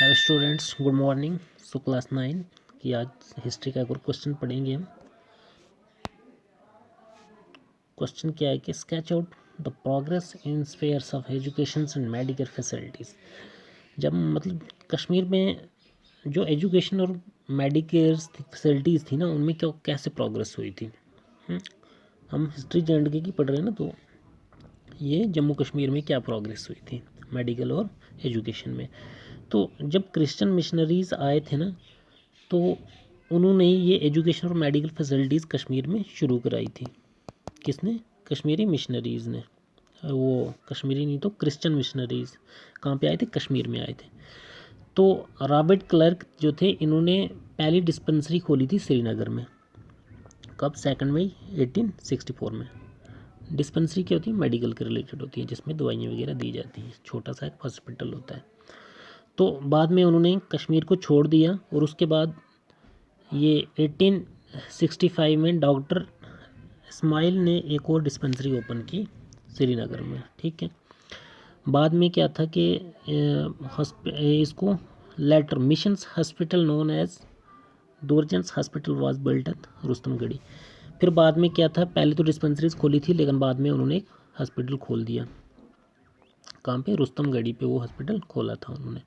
Hello students, good morning. So class 9 की आज history का एक और क्वेश्चन पढ़ेंगे हम। क्वेश्चन क्या है कि sketch out the progress in spheres of education and medical facilities. जब मतलब कश्मीर में जो एजुकेशन और मेडिकल फैसिलिटीज़ थी ना, उनमें क्या कैसे प्रोग्रेस हुई थी। हम हिस्ट्री जे.एंड.के की पढ़ रहे हैं ना, तो ये जम्मू कश्मीर में क्या प्रोग्रेस हुई थी मेडिकल और एजुकेशन में। तो जब क्रिश्चियन मिशनरीज आए थे ना, तो उन्होंने ये एजुकेशन और मेडिकल फैसिलिटीज़ कश्मीर में शुरू कराई थी। किसने? कश्मीरी मिशनरीज़ ने। वो कश्मीरी नहीं तो क्रिश्चियन मिशनरीज़ कहाँ पे आए थे? कश्मीर में आए थे। तो रॉबर्ट क्लर्क जो थे, इन्होंने पहली डिस्पेंसरी खोली थी श्रीनगर में। कब? 2 मई 1864 में। डिस्पेंसरी क्या होती है? मेडिकल के रिलेटेड होती है, जिसमें दवाइयाँ वगैरह दी जाती हैं। छोटा सा एक हॉस्पिटल होता है। तो बाद में उन्होंने कश्मीर को छोड़ दिया और उसके बाद ये 1865 में डॉक्टर इस्माइल ने एक और डिस्पेंसरी ओपन की श्रीनगर में। ठीक है। बाद में क्या था कि इसको later missions hospital known as दोरजन्स hospital was built at Rustamgarhi. फिर बाद में क्या था, पहले तो डिस्पेंसरीज खोली थी, लेकिन बाद में उन्होंने एक हॉस्पिटल खोल दिया। कहाँ पे? रुस्तमगढ़ी पे वो हॉस्पिटल खोला था उन्होंने।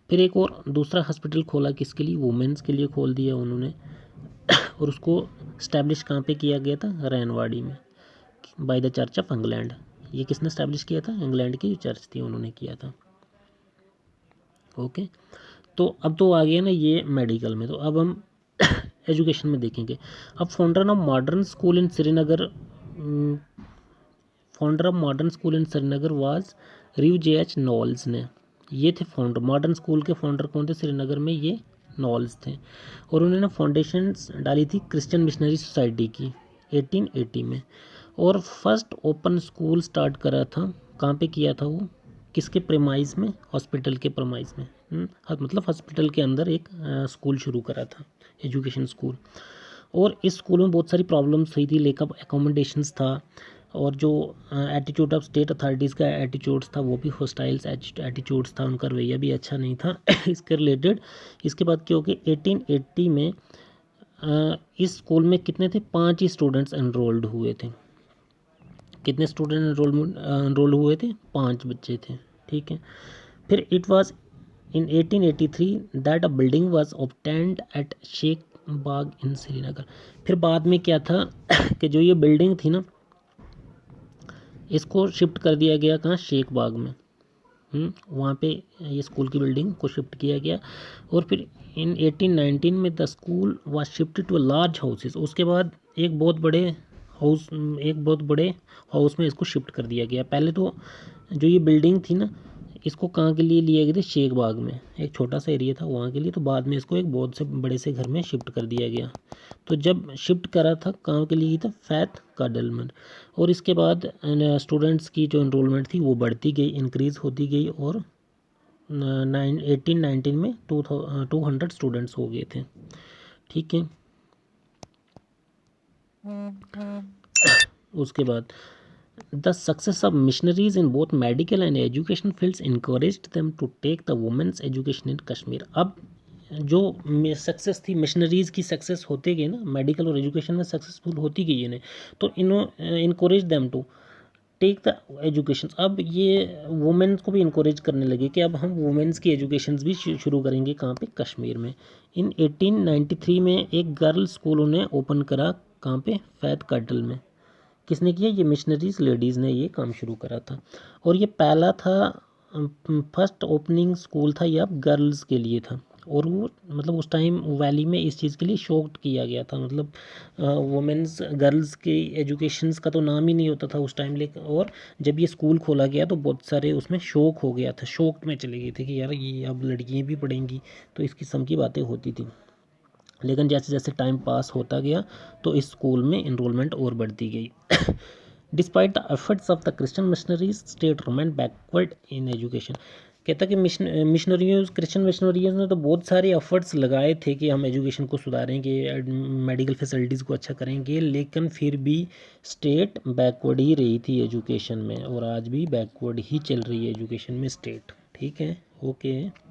फिर एक और दूसरा हॉस्पिटल खोला, किसके लिए? वुमेंस के लिए खोल दिया उन्होंने। और उसको इस्टेब्लिश कहाँ पे किया गया था? रैनवाड़ी में, by the church of England. ये किसने इस्टेब्लिश किया था? इंग्लैंड की जो चर्च थी उन्होंने किया था। ओके। तो अब तो आ गया ना ये मेडिकल में। तो अब हम एजुकेशन में देखेंगे। अब founder of modern school in Srinagar was rev J H. Knowles ने। ये थे फाउंडर। मॉडर्न स्कूल के फाउंडर कौन थे श्रीनगर में? ये नॉल्स थे। और उन्होंने फाउंडेशन डाली थी क्रिश्चियन मिशनरी सोसाइटी की 1880 में। और फर्स्ट ओपन स्कूल स्टार्ट करा था, कहाँ पे किया था वो? किसके प्रेमाइज में? हॉस्पिटल के प्रेमाइज में। मतलब हॉस्पिटल के अंदर एक स्कूल शुरू करा था, एजुकेशन स्कूल। और इस स्कूल में बहुत सारी प्रॉब्लम्स हुई थी। लेक ऑफ एकोमोडेशंस था, और जो एटीट्यूड ऑफ स्टेट अथॉरिटीज़ का एटीट्यूड्स था वो भी हॉस्टाइल्स एटीट्यूड्स था, उनका रवैया भी अच्छा नहीं था इसके रिलेटेड। इसके बाद क्या हो गया, 1880 में इस स्कूल में कितने थे? 5 ही स्टूडेंट्स एनरोल्ड हुए थे। कितने स्टूडेंट एनरोल हुए थे? 5 बच्चे थे। ठीक है। फिर it was in 1883 that a building was obtained at Sheikh Bagh in Srinagar. फिर बाद में क्या था कि जो ये बिल्डिंग थी ना, इसको शिफ्ट कर दिया गया कहाँ? शेख बाग में। वहाँ पे ये स्कूल की बिल्डिंग को शिफ्ट किया गया। और फिर इन 1819 में the school was shifted to large houses. उसके बाद एक बहुत बड़े हाउस में इसको शिफ्ट कर दिया गया। पहले तो जो ये बिल्डिंग थी ना, इसको कहाँ के लिए लिया गया था? शेख बाग में, एक छोटा सा एरिया था वहाँ के लिए। तो बाद में इसको एक बहुत से बड़े से घर में शिफ्ट कर दिया गया। तो जब शिफ्ट करा था, कहाँ के लिए था? फैत कार्डलमन। और इसके बाद स्टूडेंट्स की जो इनरोलमेंट थी वो बढ़ती गई, इंक्रीज़ होती गई। और 1819 में 200 स्टूडेंट्स हो गए थे। ठीक है। उसके बाद the success of missionaries in both medical and education fields encouraged them to take the women's education in Kashmir. अब जो सक्सेस थी, मिशनरीज़ की सक्सेस होते गई ना, मेडिकल और एजुकेशन में सक्सेसफुल होती गई इन्हें, तो encourage them to take the education. अब ये वुमेन्स को भी इनकरेज करने लगे कि अब हम वुमेन्स की एजुकेशन भी शुरू करेंगे। कहाँ पे? कश्मीर में। इन 1893 में एक गर्ल स्कूल उन्हें ओपन करा। कहाँ पे? फैत कार्टल में। किसने किया? ये मिशनरीज लेडीज़ ने ये काम शुरू करा था। और ये पहला था, फर्स्ट ओपनिंग स्कूल था, ये अब गर्ल्स के लिए था। और वो मतलब उस टाइम वैली में इस चीज़ के लिए शोक्ड किया गया था। मतलब वुमेन्स गर्ल्स के एजुकेशंस का तो नाम ही नहीं होता था उस टाइम। लेकिन और जब ये स्कूल खोला गया तो बहुत सारे उसमें शौक हो गया था, शौक में चले गए थे कि यार ये अब लड़कियाँ भी पढ़ेंगी। तो इस किस्म की बातें होती थी। लेकिन जैसे जैसे टाइम पास होता गया तो इस स्कूल में इनरोलमेंट और बढ़ती गई। Despite the efforts of the Christian missionaries, state remain backward in education. कहता कि क्रिश्चियन मिशनरीज ने तो बहुत सारे एफर्ट्स लगाए थे कि हम एजुकेशन को सुधारेंगे, मेडिकल फैसिलिटीज़ को अच्छा करेंगे, लेकिन फिर भी स्टेट बैकवर्ड ही रही थी एजुकेशन में। और आज भी बैकवर्ड ही चल रही है एजुकेशन में स्टेट। ठीक है। ओके।